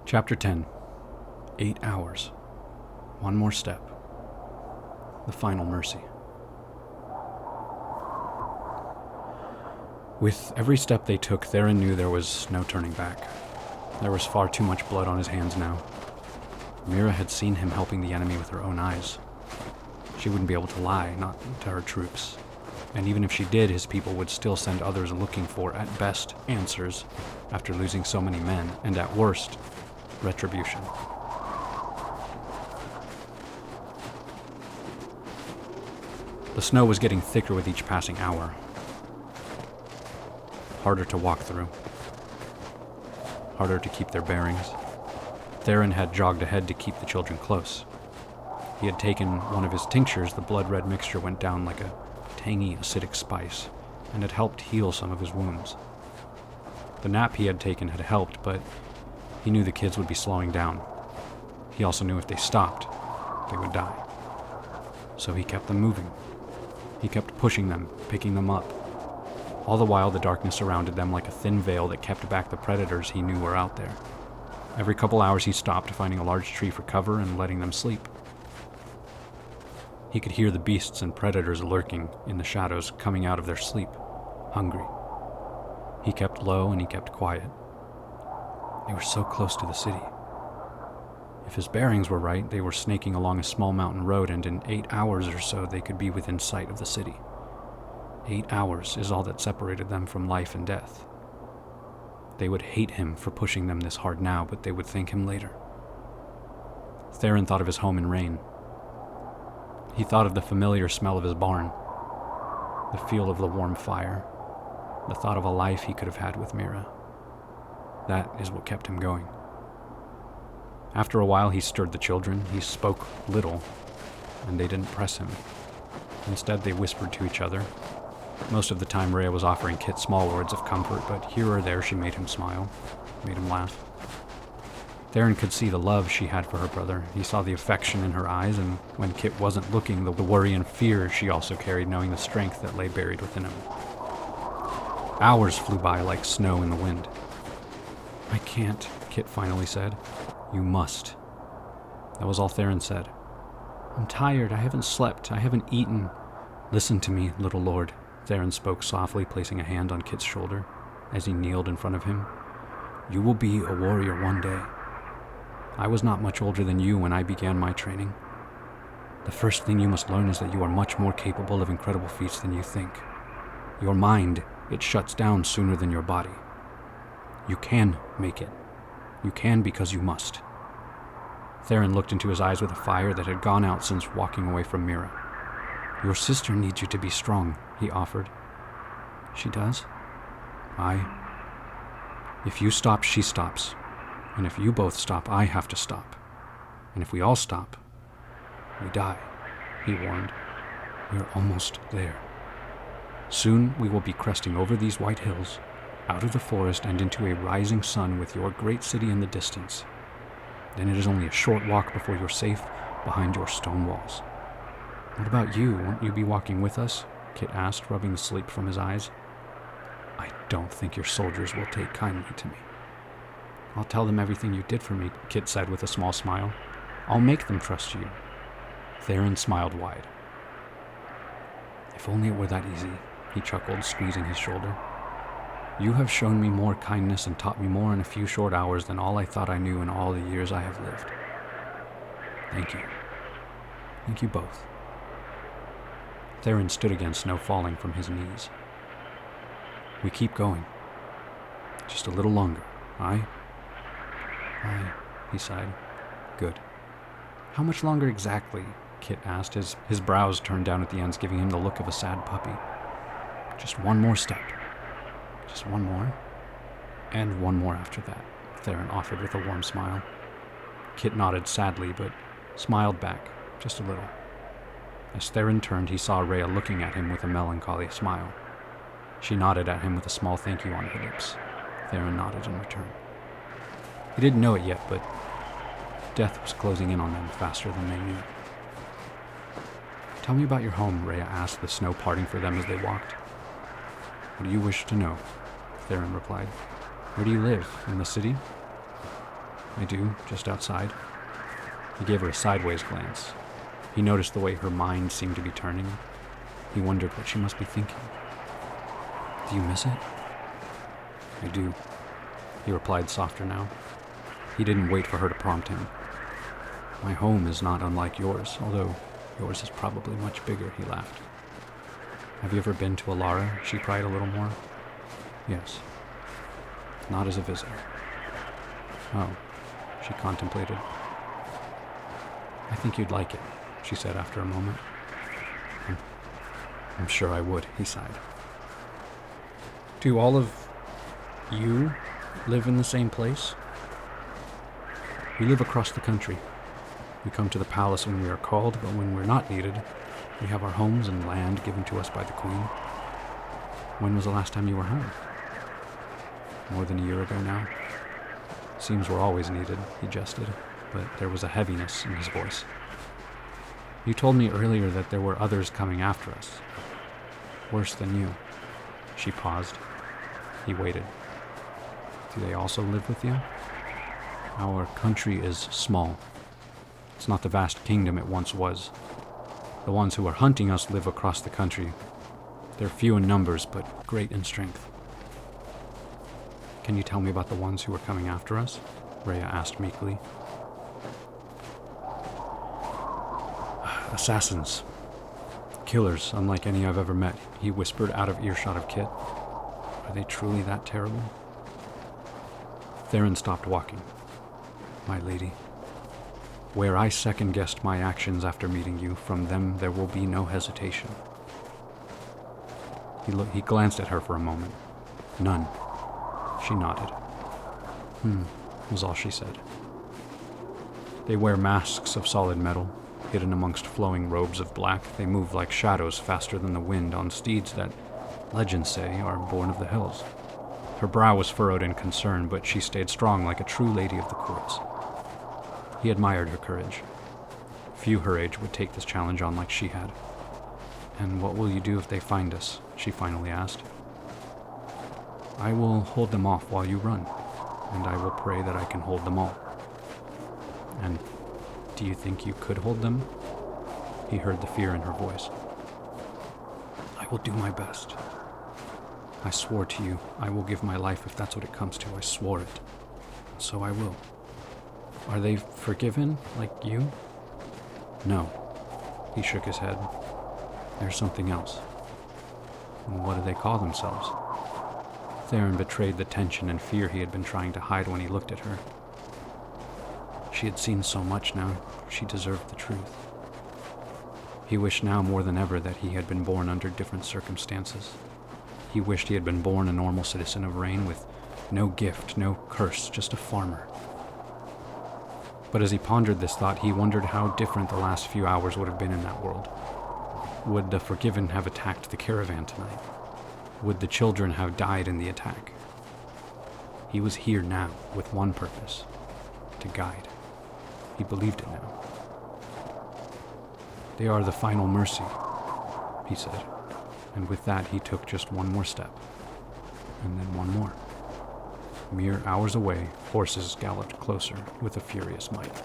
Chapter 10. 8 hours. One more step. The final mercy. With every step they took, Theron knew there was no turning back. There was far too much blood on his hands now. Mira had seen him helping the enemy with her own eyes. She wouldn't be able to lie, not to her troops. And even if she did, his people would still send others looking for, at best, answers after losing so many men, and at worst, retribution. The snow was getting thicker with each passing hour. Harder to walk through. Harder to keep their bearings. Theron had jogged ahead to keep the children close. He had taken one of his tinctures. The blood-red mixture went down like a tangy, acidic spice, and had helped heal some of his wounds. The nap he had taken had helped, but he knew the kids would be slowing down. He also knew if they stopped, they would die. So he kept them moving. He kept pushing them, picking them up. All the while, the darkness surrounded them like a thin veil that kept back the predators he knew were out there. Every couple hours he stopped, finding a large tree for cover and letting them sleep. He could hear the beasts and predators lurking in the shadows, coming out of their sleep, hungry. He kept low and he kept quiet. They were so close to the city. If his bearings were right, they were snaking along a small mountain road, and in 8 hours or so they could be within sight of the city. 8 hours is all that separated them from life and death. They would hate him for pushing them this hard now, but they would thank him later. Theron thought of his home in Rain. He thought of the familiar smell of his barn, the feel of the warm fire, the thought of a life he could have had with Mira. That is what kept him going. After a while, he stirred the children. He spoke little, and they didn't press him. Instead, they whispered to each other. Most of the time, Rhea was offering Kit small words of comfort, but here or there she made him smile, made him laugh. Theron could see the love she had for her brother. He saw the affection in her eyes, and when Kit wasn't looking, the worry and fear she also carried, knowing the strength that lay buried within him. Hours flew by like snow in the wind. "I can't," Kit finally said. "You must." That was all Theron said. "I'm tired. I haven't slept. I haven't eaten." "Listen to me, little lord," Theron spoke softly, placing a hand on Kit's shoulder as he kneeled in front of him. "You will be a warrior one day. I was not much older than you when I began my training. The first thing you must learn is that you are much more capable of incredible feats than you think. Your mind, it shuts down sooner than your body. You can make it. You can because you must." Theron looked into his eyes with a fire that had gone out since walking away from Mira. "Your sister needs you to be strong," he offered. "She does?" "Aye. If you stop, she stops. And if you both stop, I have to stop. And if we all stop, we die," he warned. "We're almost there. Soon we will be cresting over these white hills, out of the forest and into a rising sun with your great city in the distance. Then it is only a short walk before you're safe behind your stone walls." "What about you? Won't you be walking with us?" Kit asked, rubbing the sleep from his eyes. "I don't think your soldiers will take kindly to me." "I'll tell them everything you did for me," Kit said with a small smile. "I'll make them trust you." Theron smiled wide. "If only it were that easy," he chuckled, squeezing his shoulder. "You have shown me more kindness and taught me more in a few short hours than all I thought I knew in all the years I have lived. Thank you. Thank you both." Theron stood again, snow falling from his knees. "We keep going. Just a little longer, aye?" "Aye," he sighed. "Good. How much longer exactly?" Kit asked, his brows turned down at the ends, giving him the look of a sad puppy. "Just one more step. Just one more. And one more after that," Theron offered with a warm smile. Kit nodded sadly, but smiled back, just a little. As Theron turned, he saw Rhea looking at him with a melancholy smile. She nodded at him with a small thank you on her lips. Theron nodded in return. He didn't know it yet, but death was closing in on them faster than they knew. "Tell me about your home," Rhea asked, the snow parting for them as they walked. "What do you wish to know?" Theron replied. "Where do you live? In the city?" I do, just outside. He gave her a sideways glance. He noticed the way her mind seemed to be turning. He wondered what she must be thinking. Do you miss it? I do, he replied softer now. He didn't wait for her to prompt him. My home is not unlike yours, although yours is probably much bigger, he laughed. Have you ever been to Alara? She cried a little more. Yes. Not as a visitor. Oh, she contemplated. I think you'd like it, she said after a moment. I'm sure I would, he sighed. Do all of you live in the same place? We live across the country. We come to the palace when we are called, but when we're not needed, we have our homes and land given to us by the Queen. When was the last time you were home? More than a year ago now. Seems we're always needed, he jested, but there was a heaviness in his voice. You told me earlier that there were others coming after us. Worse than you. She paused. He waited. Do they also live with you? Our country is small. It's not the vast kingdom it once was. The ones who are hunting us live across the country. They're few in numbers, but great in strength. Can you tell me about the ones who are coming after us? Rhea asked meekly. Assassins. Killers, unlike any I've ever met, he whispered out of earshot of Kit. Are they truly that terrible? Theron stopped walking. My lady, where I second-guessed my actions after meeting you, from them there will be no hesitation. He glanced at her for a moment. None. She nodded. Was all she said. They wear masks of solid metal. Hidden amongst flowing robes of black, they move like shadows faster than the wind on steeds that, legends say, are born of the hills. Her brow was furrowed in concern, but she stayed strong like a true lady of the courts. He admired her courage. Few her age would take this challenge on like she had. And what will you do if they find us? She finally asked. I will hold them off while you run, and I will pray that I can hold them all. And do you think you could hold them? He heard the fear in her voice. I will do my best. I swore to you I will give my life if that's what it comes to. I swore it. So I will. Are they forgiven, like you? No. He shook his head. There's something else. And what do they call themselves? Theron betrayed the tension and fear he had been trying to hide when he looked at her. She had seen so much now, she deserved the truth. He wished now more than ever that he had been born under different circumstances. He wished he had been born a normal citizen of Rain with no gift, no curse, just a farmer. But as he pondered this thought, he wondered how different the last few hours would have been in that world. Would the Forgiven have attacked the caravan tonight? Would the children have died in the attack? He was here now with one purpose, to guide. He believed it now. They are the final mercy, he said, and with that he took just one more step, and then one more. Mere hours away, horses galloped closer with a furious might.